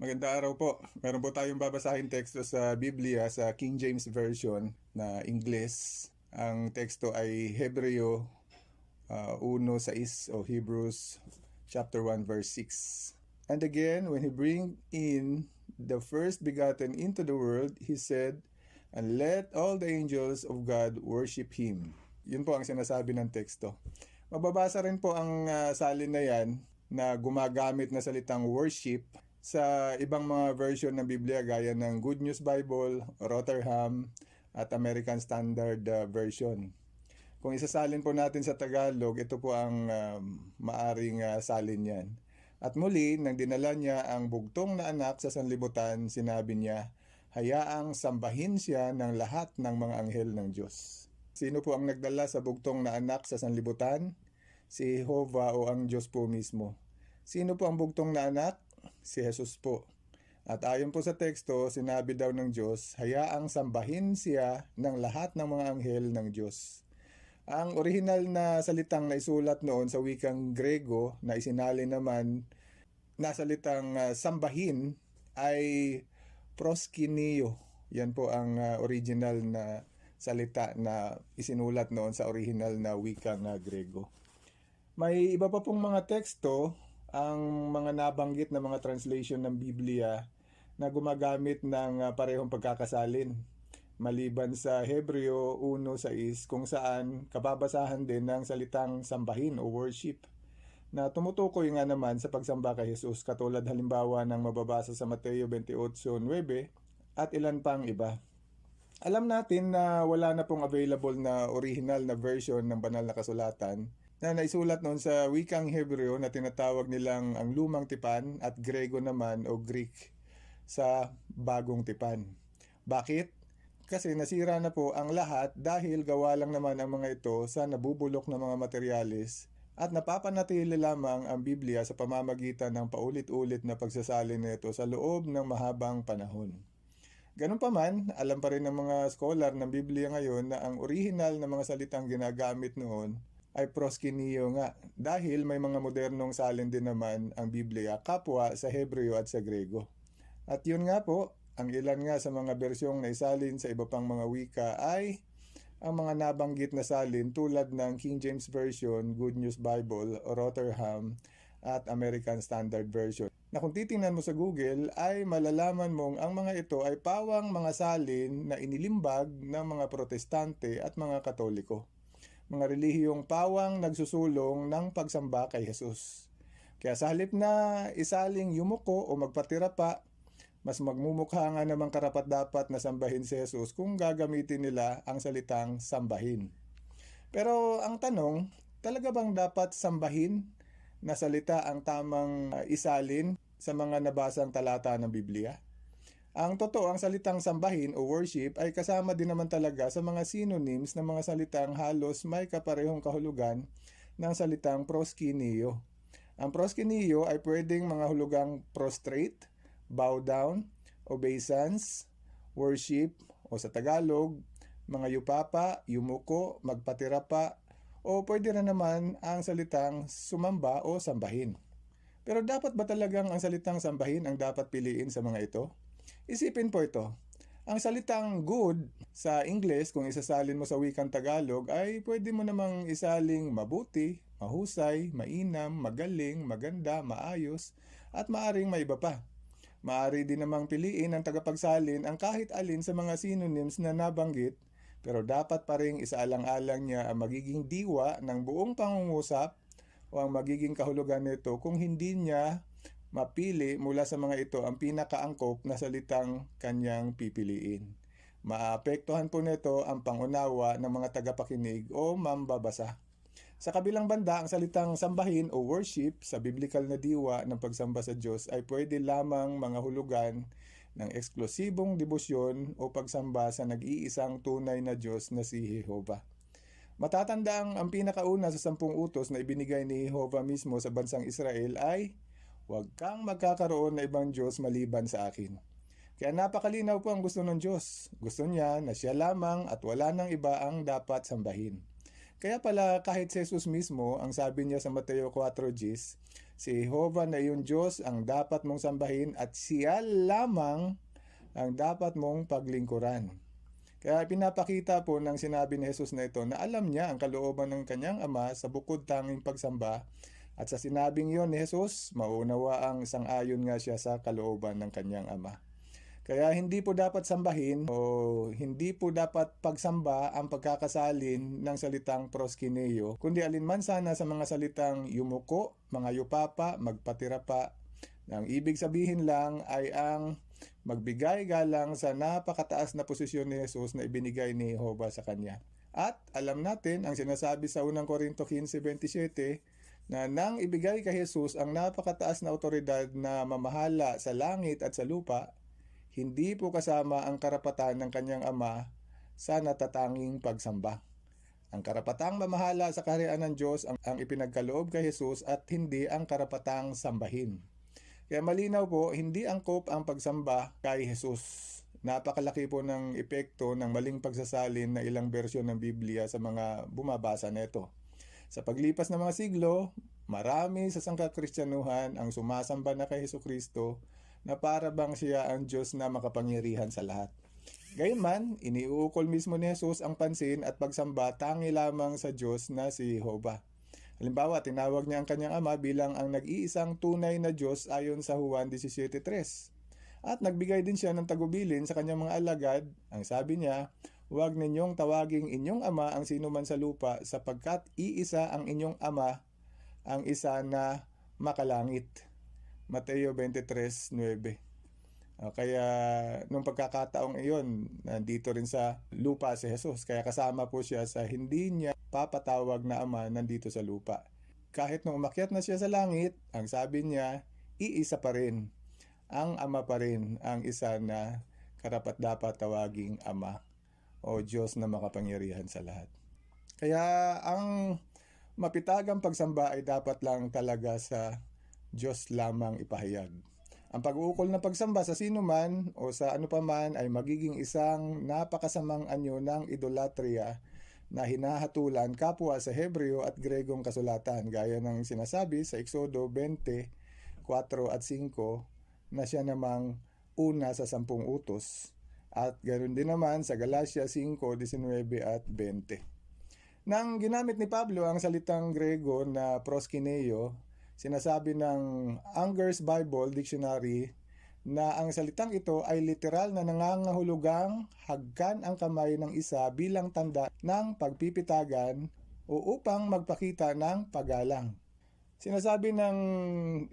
Magandang araw po. Meron po tayong babasahin teksto sa Biblia sa King James Version na Ingles. Ang teksto ay Hebreo 1:6 o Hebrews chapter 1 verse 6. And again, when he bring in the first begotten into the world, he said, and let all the angels of God worship him. Yun po ang sinasabi ng teksto. Mababasa rin po ang salin na yan na gumagamit na salitang worship sa ibang mga version ng Biblia gaya ng Good News Bible, Rotherham at American Standard Version. Kung isasalin po natin sa Tagalog, ito po ang maaring salin yan. At muli, nang dinala niya ang bugtong na anak sa sanlibutan, sinabi niya, hayaang sambahin siya ng lahat ng mga anghel ng Diyos. Sino po ang nagdala sa bugtong na anak sa sanlibutan? Si Jehovah o ang Diyos po mismo. Sino po ang bugtong na anak? Si Jesus po. At ayon po sa teksto, sinabi daw ng Diyos, hayaang sambahin siya ng lahat ng mga anghel ng Diyos. Ang orihinal na salitang naisulat noon sa wikang Grego na isinalin naman na salitang sambahin ay proskineo. Yan po ang original na salita na isinulat noon sa orihinal na wikang Grego. May iba pa pong mga teksto ang mga nabanggit na mga translation ng Biblia na gumagamit ng parehong pagkakasalin. Maliban sa Hebreo 1:6 kung saan kababasahan din ng salitang sambahin o worship na tumutukoy nga naman sa pagsamba kay Jesus katulad halimbawa ng mababasa sa Mateo 28:9 at ilan pang iba. Alam natin na wala na pong available na original na version ng banal na kasulatan na naisulat noon sa wikang Hebreo na tinatawag nilang ang Lumang Tipan at Grego naman o Greek sa Bagong Tipan. Bakit? Kasi nasira na po ang lahat dahil gawa lang naman ang mga ito sa nabubulok na mga materyales at napapanatili lamang ang Biblia sa pamamagitan ng paulit-ulit na pagsasalin nito sa loob ng mahabang panahon. Ganun pa man, alam pa rin ng mga scholar ng Biblia ngayon na ang original na mga salitang ginagamit noon ay proskineo nga dahil may mga modernong salin din naman ang Biblia kapwa sa Hebreo at sa Grego. At yun nga po, ang ilan nga sa mga bersyong na isalin sa iba pang mga wika ay ang mga nabanggit na salin tulad ng King James Version, Good News Bible, Rotherham at American Standard Version. Na kung titingnan mo sa Google ay malalaman mong ang mga ito ay pawang mga salin na inilimbag ng mga Protestante at mga Katoliko. Mga relihiyong pawang nagsusulong ng pagsamba kay Jesus. Kaya sa halip na isaling yumuko o magpatira pa, mas magmumukha nga namang karapat-dapat na sambahin si Jesus kung gagamitin nila ang salitang sambahin. Pero ang tanong, talaga bang dapat sambahin na salita ang tamang isalin sa mga nabasang talata ng Biblia? Ang totoo, ang salitang sambahin o worship ay kasama din naman talaga sa mga synonyms ng mga salitang halos may kaparehong kahulugan ng salitang proskineo. Ang proskineo ay pwedeng mga hulugang prostrate, bow down, obeisance, worship o sa Tagalog, mga yupapa, yumuko, magpatira pa o pwede na naman ang salitang sumamba o sambahin. Pero dapat ba talagang ang salitang sambahin ang dapat piliin sa mga ito? Isipin po ito. Ang salitang good sa Ingles, kung isasalin mo sa wikang Tagalog, ay pwede mo namang isaling mabuti, mahusay, mainam, magaling, maganda, maayos, at maaring may iba pa. Maari din namang piliin ng tagapagsalin ang kahit alin sa mga synonyms na nabanggit, pero dapat pa rin isaalang-alang niya ang magiging diwa ng buong pangungusap o ang magiging kahulugan nito kung hindi niya mapili mula sa mga ito ang pinakaangkop na salitang kanyang pipiliin. Maapektuhan po nito ang pangunawa ng mga tagapakinig o mambabasa. Sa kabilang banda, ang salitang sambahin o worship sa biblical na diwa ng pagsamba sa Diyos ay pwede lamang mga hulugan ng eksklusibong debosyon o pagsamba sa nag-iisang tunay na Diyos na si Jehovah. Matatandang ang pinakauna sa 10 utos na ibinigay ni Jehovah mismo sa bansang Israel ay, huwag kang magkakaroon na ibang Diyos maliban sa akin. Kaya napakalinaw po ang gusto ng Diyos. Gusto niya na siya lamang at wala nang iba ang dapat sambahin. Kaya pala kahit si Jesus mismo, ang sabi niya sa Mateo 4:10, Si Jehovah na iyong Diyos ang dapat mong sambahin at siya lamang ang dapat mong paglingkuran. Kaya pinapakita po ng sinabi ni Jesus na ito na alam niya ang kalooban ng kanyang Ama sa bukod tanging pagsamba. At sa sinabing yon ni Jesus, maunawa ang sang-ayon nga siya sa kalooban ng kanyang Ama. Kaya hindi po dapat sambahin o hindi po dapat pagsamba ang pagkakasalin ng salitang proskineo, kundi alinman sana sa mga salitang yumuko, mga yupapa, magpatira pa. Ang ibig sabihin lang ay ang magbigay galang sa napakataas na posisyon ni Jesus na ibinigay ni Jehovah sa kanya. At alam natin ang sinasabi sa 1 Korinto 15:27 na nang ibigay kay Jesus ang napakataas na otoridad na mamahala sa langit at sa lupa, hindi po kasama ang karapatan ng kanyang Ama sa natatanging pagsamba. Ang karapatang mamahala sa kaharian ng Diyos ang ipinagkaloob kay Jesus at hindi ang karapatang sambahin. Kaya malinaw po, hindi angkop ang pagsamba kay Jesus. Napakalaki po ng epekto ng maling pagsasalin na ilang bersyon ng Biblia sa mga bumabasa nito. Sa paglipas ng mga siglo, marami sa sangkakristyanuhan ang sumasamba na kay Jesucristo na para bang siya ang Diyos na makapangyarihan sa lahat. Gayunman, iniuukol mismo ni Jesus ang pansin at pagsamba tangi lamang sa Diyos na si Jehovah. Halimbawa, tinawag niya ang kanyang Ama bilang ang nag-iisang tunay na Diyos ayon sa Juan 17:3. At nagbigay din siya ng tagubilin sa kanyang mga alagad. Ang sabi niya, huwag ninyong tawaging inyong Ama ang sino man sa lupa sapagkat iisa ang inyong Ama, ang isa na makalangit. Mateo 23:9. Kaya nung pagkakataong iyon, nandito rin sa lupa si Jesus. Kaya kasama po siya sa hindi niya papatawag na Ama nandito sa lupa. Kahit nung umakyat na siya sa langit, ang sabi niya, iisa pa rin. Ang Ama pa rin ang isa na karapat-dapat tawaging Ama o Diyos na makapangyarihan sa lahat. Kaya ang mapitagang pagsamba ay dapat lang talaga sa Diyos lamang ipahayag. Ang pag-uukol ng pagsamba sa sino man o sa ano pa man ay magiging isang napakasamang anyo ng idolatria na hinahatulan kapwa sa Hebreo at Gregong kasulatan gaya ng sinasabi sa Exodo 20:4 at 5 na siya namang una sa 10 utos at ganoon din naman sa Galatia 5:19 at 20. Nang ginamit ni Pablo ang salitang Grego na proskineo, sinasabi ng Unger's Bible Dictionary na ang salitang ito ay literal na nangangahulugang hagkan ang kamay ng isa bilang tanda ng pagpipitagan o upang magpakita ng paggalang. Sinasabi ng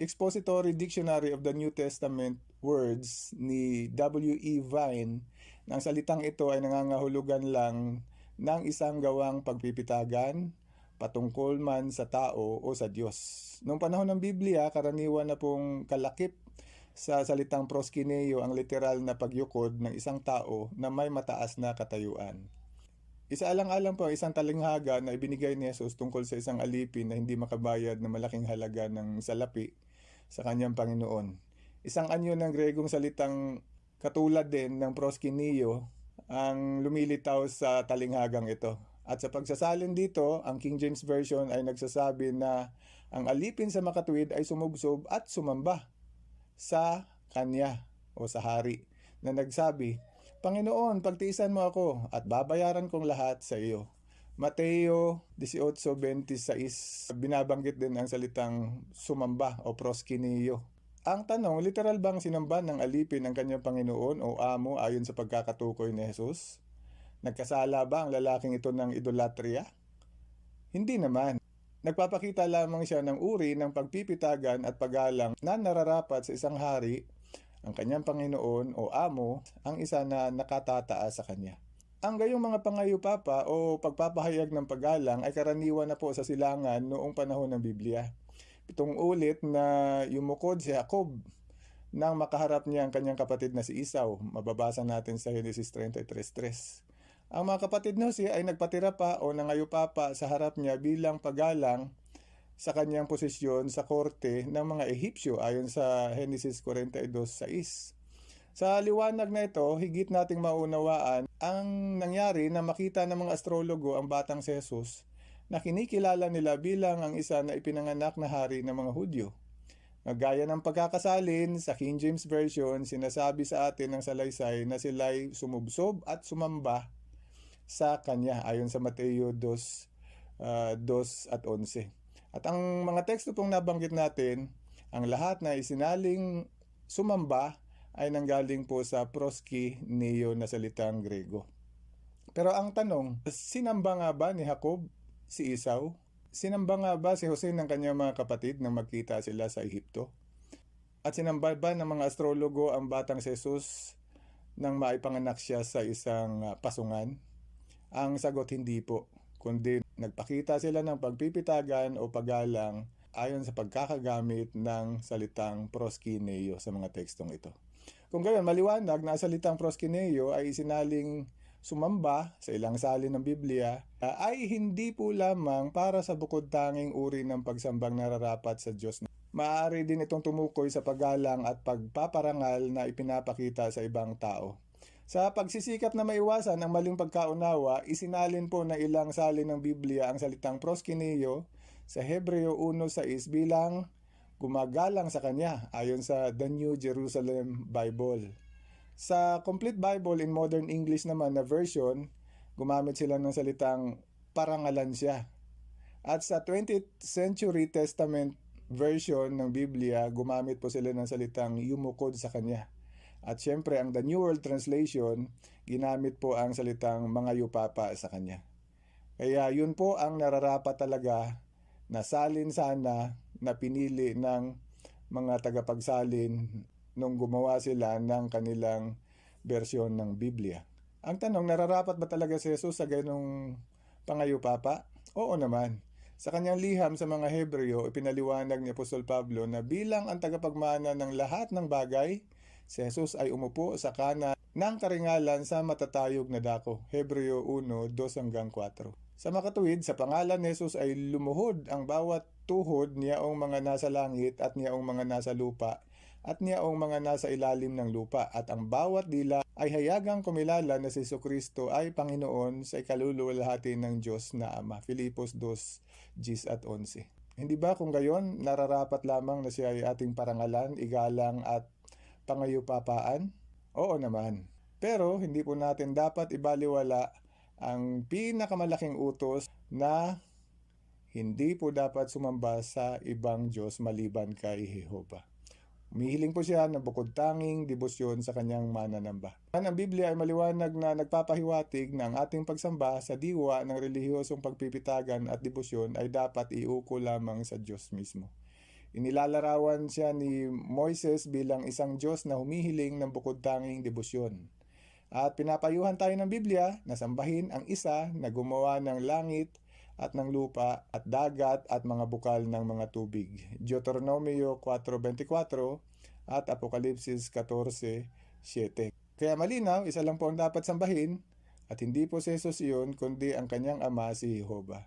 Expository Dictionary of the New Testament Words ni W.E. Vine na ang salitang ito ay nangangahulugan lang ng isang gawang pagpipitagan, patungkol man sa tao o sa Diyos. Noong panahon ng Biblia, karaniwan na pong kalakip sa salitang proskineo ang literal na pagyukod ng isang tao na may mataas na katayuan. Isaalang-alang po isang talinghaga na ibinigay ni Jesus tungkol sa isang alipin na hindi makabayad na malaking halaga ng salapi sa kanyang Panginoon. Isang anyo ng Gregong salitang katulad din ng proskineo ang lumilitaw sa talinghagang ito. At sa pagsasalin dito, ang King James Version ay nagsasabi na ang alipin sa makatuwid ay sumubsob at sumamba sa kanya o sa hari na nagsabi, Panginoon, pagtiisan mo ako at babayaran kong lahat sa iyo. Mateo 18:26, binabanggit din ang salitang sumamba o proskineo. Ang tanong, literal bang sinamba ng alipin ang kanyang Panginoon o amo ayon sa pagkakatukoy ni Jesus? Nagkasala ba ang lalaking ito ng idolatria? Hindi naman. Nagpapakita lamang siya ng uri ng pagpipitagan at paggalang na nararapat sa isang hari, ang kanyang Panginoon o amo, ang isa na nakatataas sa kanya. Ang gayong mga pangayupapa o pagpapahayag ng paggalang ay karaniwan na po sa silangan noong panahon ng Biblia. 7 ulit na yumukod si Jacob nang makaharap niya ang kanyang kapatid na si Esau. Mababasa natin sa Genesis 33:3. Ang mga kapatid na siya ay nagpatira pa o nangayupapa sa harap niya bilang paggalang sa kanyang posisyon sa korte ng mga Ehipsyo ayon sa Genesis 42:6. Sa liwanag na ito, higit nating maunawaan ang nangyari na makita ng mga astrologo ang batang si Jesus na kinikilala nila bilang ang isa na ipinanganak na hari ng mga Hudyo. Gaya ng pagkakasalin sa King James Version, sinasabi sa atin ng salaysay na sila'y sumubsob at sumamba sa Kanya ayon sa Mateo 2 at 11. At ang mga teksto pong nabanggit natin, ang lahat na isinaling sumamba ay nanggaling po sa proskineo na salitang Grego. Pero ang tanong, sinamba nga ba ni Jacob si Esau? Sinamba nga ba si Jose ng kanyang mga kapatid nang magkita sila sa Ehipto? At sinamba ba ng mga astrologo ang batang si Jesus nang maipanganak siya sa isang pasungan? Ang sagot, hindi po, kundi nagpakita sila ng pagpipitagan o paggalang ayon sa pagkakagamit ng salitang proskineo sa mga tekstong ito. Kung gayon, maliwanag na salitang proskineo ay isinaling sumamba sa ilang salin ng Biblia ay hindi po lamang para sa bukod tanging uri ng pagsambang nararapat sa Diyos. Maaari din itong tumukoy sa paggalang at pagpaparangal na ipinapakita sa ibang tao. Sa pagsisikap na maiwasan ang maling pagkaunawa, isinalin po na ilang salin ng Biblia ang salitang proskineo sa Hebreo 1:6 bilang gumagalang sa kanya ayon sa The New Jerusalem Bible. Sa Complete Bible in Modern English naman na version, gumamit sila ng salitang parangalan siya. At sa 20th Century Testament version ng Biblia, gumamit po sila ng salitang yumukod sa kanya. At syempre, ang The New World Translation, ginamit po ang salitang mga yupapa sa kanya. Kaya yun po ang nararapat talaga na salin sana na pinili ng mga tagapagsalin nung gumawa sila ng kanilang bersyon ng Biblia. Ang tanong, nararapat ba talaga si Jesus sa ganong pangayupapa? Oo naman. Sa kanyang liham sa mga Hebreo, ipinaliwanag ni Apostol Pablo na bilang ang tagapagmana ng lahat ng bagay, si Jesus ay umupo sa kanan ng karingalan sa matatayog na dako. Hebreo 1:2-4. Sa makatuwid, sa pangalan ni Jesus ay lumuhod ang bawat tuhod niyaong mga nasa langit at niyaong mga nasa lupa at niyaong mga nasa ilalim ng lupa, at ang bawat dila ay hayagang kumilala na si Jesucristo ay Panginoon sa ikaluluwalhati ng Diyos na Ama. Filipos 2:10-11. Hindi ba kung gayon, nararapat lamang na siya ay ating parangalan, igalang at pangayupapaan? Oo naman. Pero hindi po natin dapat ibaliwala ang pinakamalaking utos na hindi po dapat sumamba sa ibang Diyos maliban kay Jehovah. Umihiling po siya ng bukod tanging debosyon sa kanyang mananamba. Ang Biblia ay maliwanag na nagpapahiwatig na ang ating pagsamba sa diwa ng relihiyosong pagpipitagan at debosyon ay dapat iuko lamang sa Diyos mismo. Inilalarawan siya ni Moises bilang isang Diyos na humihiling ng bukod tanging debosyon. At pinapayuhan tayo ng Biblia na sambahin ang isa na gumawa ng langit at ng lupa at dagat at mga bukal ng mga tubig. Deuteronomio 4:24 at Apokalipsis 14:7. Kaya malinaw, isa lang po ang dapat sambahin at hindi po si Jesus iyon kundi ang kanyang ama si Jehovah.